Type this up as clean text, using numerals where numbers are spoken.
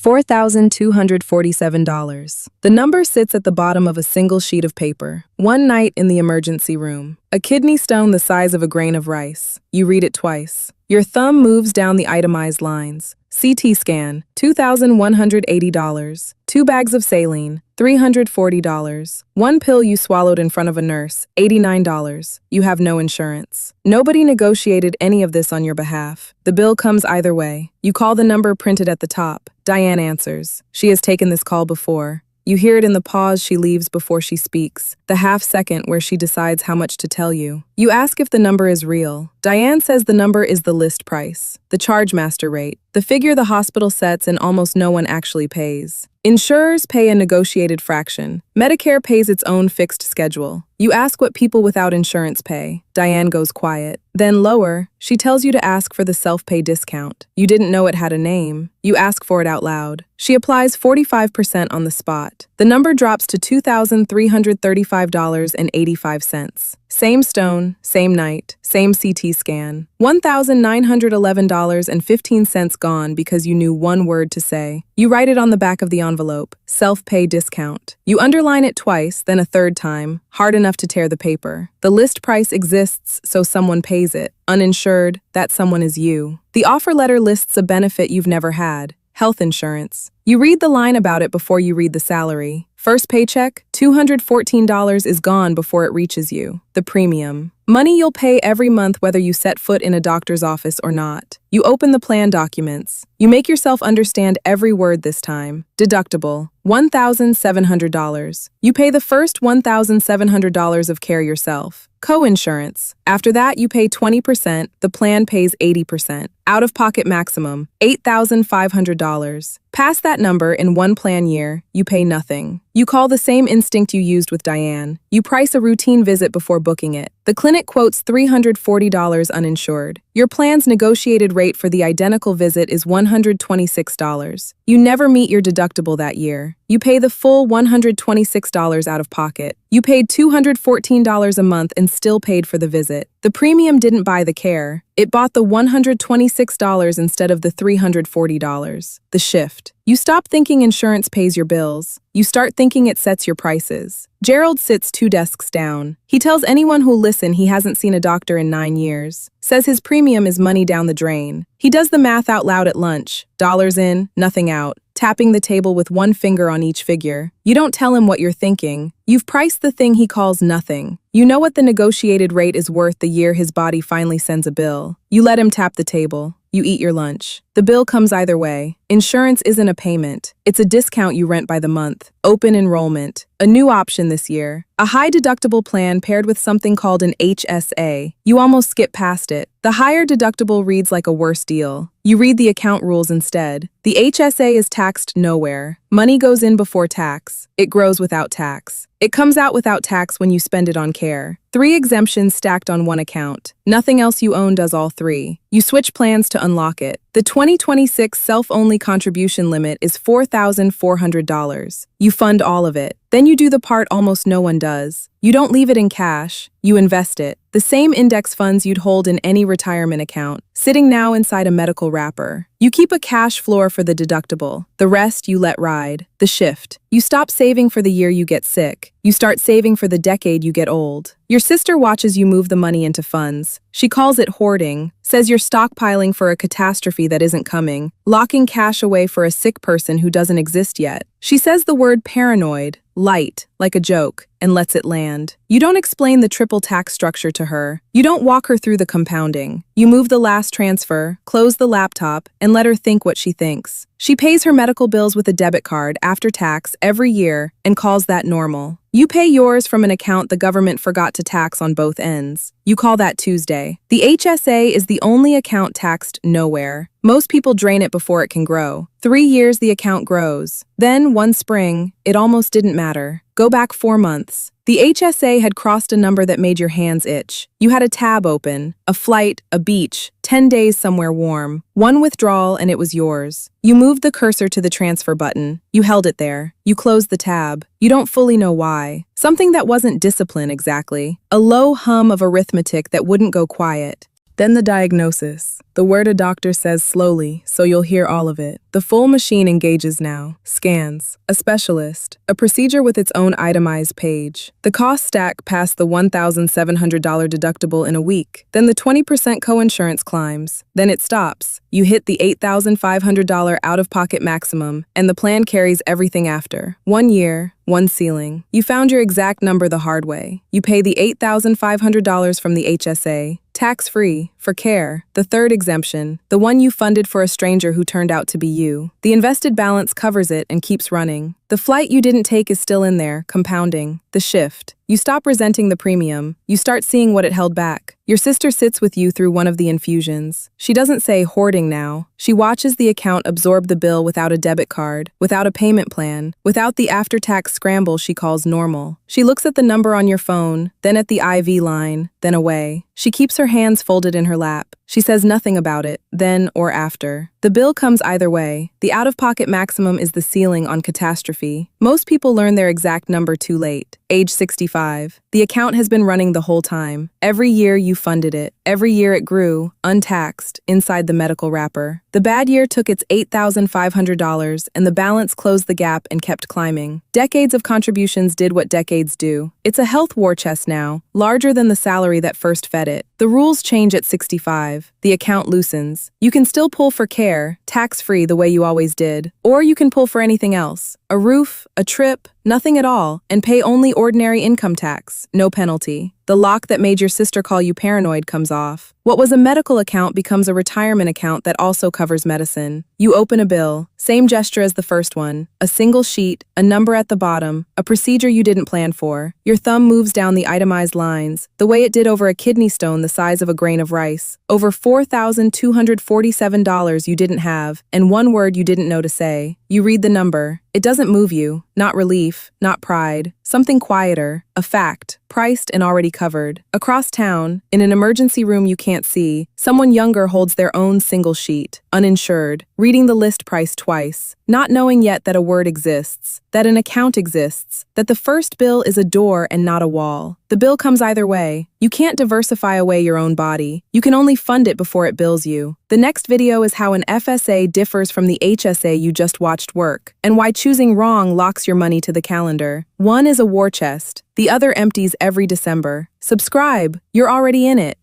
$4,247. The number sits at the bottom of a single sheet of paper. One night in the emergency room. A kidney stone the size of a grain of rice. You read it twice. Your thumb moves down the itemized lines. CT scan, $2,180. 2 bags of saline, $340. 1 pill you swallowed in front of a nurse, $89. You have no insurance. Nobody negotiated any of this on your behalf. The bill comes either way. You call the number printed at the top. Diane answers. She has taken this call before. You hear it in the pause she leaves before she speaks, the half-second where she decides how much to tell you. You ask if the number is real. Diane says the number is the list price, the chargemaster rate, the figure the hospital sets and almost no one actually pays. Insurers pay a negotiated fraction. Medicare pays its own fixed schedule. You ask what people without insurance pay. Diane goes quiet. Then lower, she tells you to ask for the self-pay discount. You didn't know it had a name. You ask for it out loud. She applies 45% on the spot. The number drops to $2,335.85. Same stone, same night, same CT scan. $1,911.15 gone because you knew one word to say. You write it on the back of the envelope, self-pay discount. You underline it twice, then a third time, hard enough to tear the paper. The list price exists so someone pays it. Uninsured, that someone is you. The offer letter lists a benefit you've never had. Health insurance. You read the line about it before you read the salary. First paycheck, $214 is gone before it reaches you. The premium. Money you'll pay every month whether you set foot in a doctor's office or not. You open the plan documents. You make yourself understand every word this time. Deductible, $1,700. You pay the first $1,700 of care yourself. Coinsurance. After that, you pay 20%, the plan pays 80%. Out-of-pocket maximum, $8,500. Past that number in one plan year, you pay nothing. You call the same instinct you used with Diane. You price a routine visit before booking it. The clinic quotes $340 uninsured. Your plan's negotiated rate for the identical visit is $126. You never meet your deductible that year. You pay the full $126 out of pocket. You paid $214 a month and still paid for the visit. The premium didn't buy the care. It bought the $126 instead of the $340. The shift. You stop thinking insurance pays your bills. You start thinking it sets your prices. Gerald sits 2 desks down. He tells anyone who'll listen he hasn't seen a doctor in 9 years. Says his premium is money down the drain. He does the math out loud at lunch. Dollars in, nothing out. Tapping the table with one finger on each figure. You don't tell him what you're thinking. You've priced the thing he calls nothing. You know what the negotiated rate is worth the year his body finally sends a bill. You let him tap the table. You eat your lunch. The bill comes either way. Insurance isn't a payment. It's a discount you rent by the month. Open enrollment. A new option this year. A high-deductible plan paired with something called an HSA. You almost skip past it. The higher deductible reads like a worse deal. You read the account rules instead. The HSA is taxed nowhere. Money goes in before tax. It grows without tax. It comes out without tax when you spend it on care. 3 exemptions stacked on one account. Nothing else you own does all 3. You switch plans to unlock it. The 2026 self-only contribution limit is $4,400. You fund all of it. Then you do the part almost no one does. You don't leave it in cash. You invest it. The same index funds you'd hold in any retirement account, sitting now inside a medical wrapper. You keep a cash floor for the deductible. The rest you let ride. The shift. You stop saving for the year you get sick. You start saving for the decade you get old. Your sister watches you move the money into funds. She calls it hoarding, says you're stockpiling for a catastrophe that isn't coming, locking cash away for a sick person who doesn't exist yet. She says the word paranoid, light, like a joke, and lets it land. You don't explain the triple tax structure to her. You don't walk her through the compounding. You move the last transfer, close the laptop, and let her think what she thinks. She pays her medical bills with a debit card after tax every year and calls that normal. You pay yours from an account the government forgot to tax on both ends. You call that Tuesday. The HSA is the only account taxed nowhere. Most people drain it before it can grow. 3 years the account grows. Then, one spring, it almost didn't matter. Go back 4 months. The HSA had crossed a number that made your hands itch. You had a tab open, a flight, a beach, 10 days somewhere warm. One withdrawal and it was yours. You moved the cursor to the transfer button. You held it there. You closed the tab. You don't fully know why. Something that wasn't discipline exactly. A low hum of arithmetic that wouldn't go quiet. Then the diagnosis. The word a doctor says slowly, so you'll hear all of it. The full machine engages now. Scans. A specialist. A procedure with its own itemized page. The costs stack past the $1,700 deductible in a week. Then the 20% coinsurance climbs. Then it stops. You hit the $8,500 out-of-pocket maximum, and the plan carries everything after. 1 year, one ceiling. You found your exact number the hard way. You pay the $8,500 from the HSA, tax-free, for care. The third exemption, the one you funded for a stranger who turned out to be you. The invested balance covers it and keeps running. The flight you didn't take is still in there, compounding. The shift. You stop resenting the premium. You start seeing what it held back. Your sister sits with you through one of the infusions. She doesn't say hoarding now. She watches the account absorb the bill without a debit card, without a payment plan, without the after-tax scramble she calls normal. She looks at the number on your phone, then at the IV line, then away. She keeps her hands folded in her lap. She says nothing about it, then or after. The bill comes either way. The out-of-pocket maximum is the ceiling on catastrophe. Most people learn their exact number too late. Age 65. The account has been running the whole time. Every year you funded it. Every year it grew, untaxed, inside the medical wrapper. The bad year took its $8,500 and the balance closed the gap and kept climbing. Decades of contributions did what decades do. It's a health war chest now, larger than the salary that first fed it. The rules change at 65. The account loosens. You can still pull for care, tax-free the way you always did. Or you can pull for anything else. A roof, a trip, nothing at all, and pay only ordinary income tax, no penalty. The lock that made your sister call you paranoid comes off. What was a medical account becomes a retirement account that also covers medicine. You open a bill, same gesture as the first one, a single sheet, a number at the bottom, a procedure you didn't plan for. Your thumb moves down the itemized lines, the way it did over a kidney stone the size of a grain of rice. Over $4,247 you didn't have, and one word you didn't know to say. You read the number. It doesn't move you, not relief, not pride, something quieter, a fact, priced and already covered. Across town, in an emergency room you can't see, someone younger holds their own single sheet, uninsured, reading the list price twice, not knowing yet that a word exists, that an account exists, that the first bill is a door and not a wall. The bill comes either way. You can't diversify away your own body. You can only fund it before it bills you. The next video is how an FSA differs from the HSA you just watched work, and why choosing wrong locks your money to the calendar. One is a war chest. The other empties every December. Subscribe. You're already in it.